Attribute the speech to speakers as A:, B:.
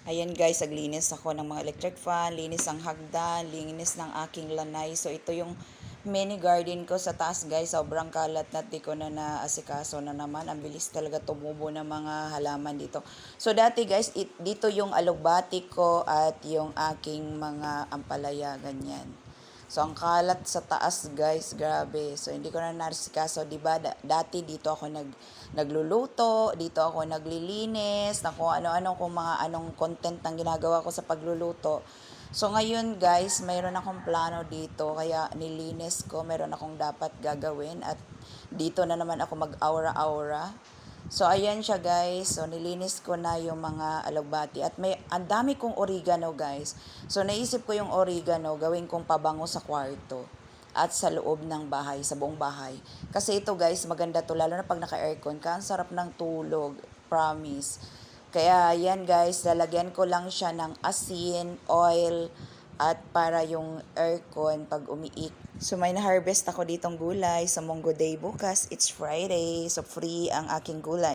A: Ayan guys, naglinis ako ng mga electric fan, linis ng hagdan, linis ng aking lanay. So ito yung mini garden ko sa taas guys. Sobrang kalat na di ko na naasikaso na naman. Ang bilis talaga tumubo ng mga halaman dito. So dati guys, dito yung alugbati ko at yung aking mga ampalaya, ganyan. So, ang kalat sa taas, guys, grabe. So, hindi ko na narisikaso, di ba? Dati dito ako nagluluto, dito ako naglilinis, na kung ano-ano, kung mga anong content ang ginagawa ko sa pagluluto. So, ngayon, guys, mayroon akong plano dito, kaya nilinis ko, mayroon akong dapat gagawin, at dito na naman ako mag-aura-aura. So, ayan siya guys. So, nilinis ko na yung mga alugbati. At may, ang dami kong oregano guys. So, naisip ko yung oregano, gawin kong pabango sa kwarto. At sa loob ng bahay, sa buong bahay. Kasi ito guys, maganda to. Lalo na pag naka-aircon ka, ang sarap ng tulog. Promise. Kaya, yan guys, lalagyan ko lang siya ng asin, oil, at para yung aircon pag umiik. So may na-harvest ako ditong gulay sa Munggo Day bukas. It's Friday, so free ang aking gulay.